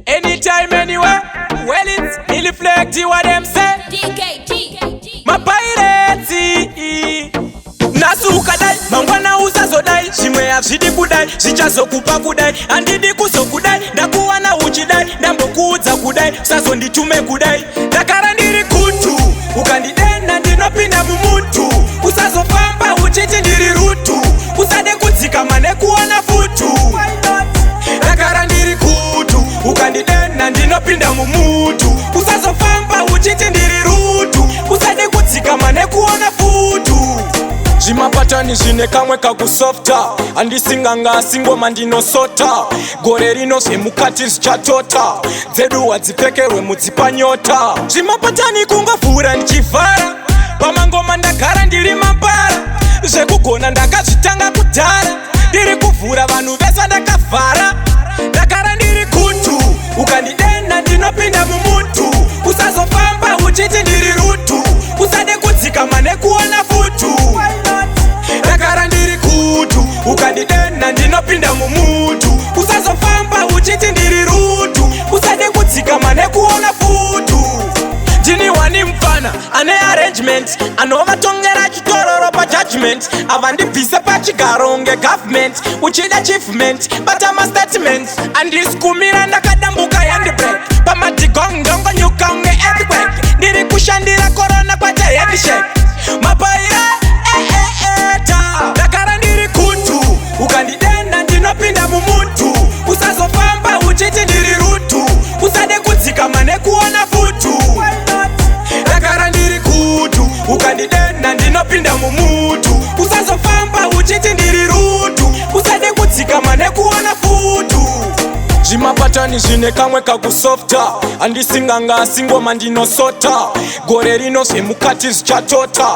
Anytime, anywhere. Well, it's reflect what them say. My pirates. Nasuka dai, mangwana uzazo dai. Shimwe afshidi kudai, shichazo kupa kudai. Andidi kuso kudai, nakuwa na uchidai. Nambo kuza kudai, sazo nditume kudai. Nakara ndiri kutu, ukandidena ndinopina mumutu. Usazo pamba uchiti ndiri rutu. Usade kudzika mane kuwana futu. Nakara ndiri kutu, ukandidena ndinopinda mumutu. Usazo pamba uchiti ndiri rutu. Usade kudzika mane kuwana futu. Jimapatani zine kamwe kakusofta. Andisinganga asingoma ndinosota. Gore rino semukati zichatota. Dzedu wadzipekerwe mudzipanyota. Jimapatani kungofura nchivhara. Pamangoma ndagara ndiri mambara. Zvekugona ndakazvitanga kudhara. Ndiri kuvhura vanhu vese ndakavhara. Ndagara ndiri kutu, ukandidena ndinopinda mumutu. Usazofamba uchiti ndiri rutu. Usade kudzika mane kuona futu. Ndagara ndiri kutu, ukandidena ndinopinda mumutu. Usazofamba uchiti ndiri rutu. Usade kudzika mane kuona futu. Ndini wani mfana, ane arrangement. Anovatongera chitororo pa judgment. Avandibvisa pachigaro nge government. Uchida achievement, but I'm a statement. Andiskumira ndakadambuka handbrake. Pamadigongongo nyuka unge earthquake. Ndiri kushandira corona kwata headshake. Mapaira ndagara ndiri kutu, ukandidena ndinopinda mumutu. Usazofamba uchiti ndiri rutu. Usade kudzika mane kuona futu. Ndagara ndiri kutu, ukandidena ndinopinda mumutu. Usazofamba uchiti ndiri rutu. Usade kudzika mane kuona futu. Jimapatani zine kamwe kakusofta. Andisinganga asingoma ndinosota. Gore rino semukati zichatota.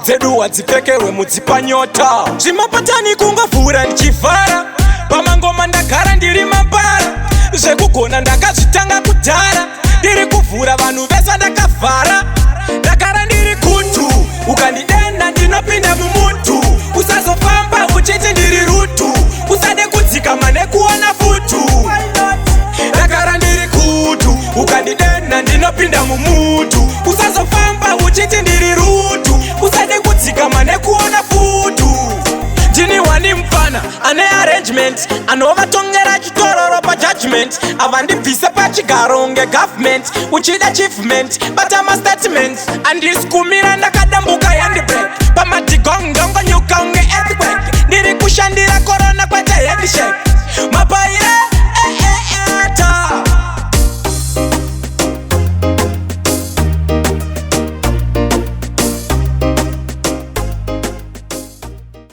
Dzedu wadzipekerwe mudzipanyota. Jimapatani kungofura nchivhara. Pamangoma ndagara ndiri mambara. Zvekugona ndakazvitanga kudhara. Ndiri kuvhura vanhu vese ndakavhara. Ndagara ndiri kutu, ukandidena ndinopinda mumutu. Usazofamba uchiti ndiri rutu. Usade kudzika mane kuona futu. Ndagara ndiri kutu, ukandidena ndinopinda mumutu. Usazofamba uchiti ndiri rutu. Usade kudzika mane kuona futu. Ndini wani mfana, ane arrangement. Anovatongera chitororo pa judgment. Avandibvisa pachigaro nge government. Uchida achievement, but I'm a statement. Andiskumira ndakadambuka handbrake. Pamadigongongo nyuka unge earthquake. Ndiri kushandira corona kwata headshake. Mapaira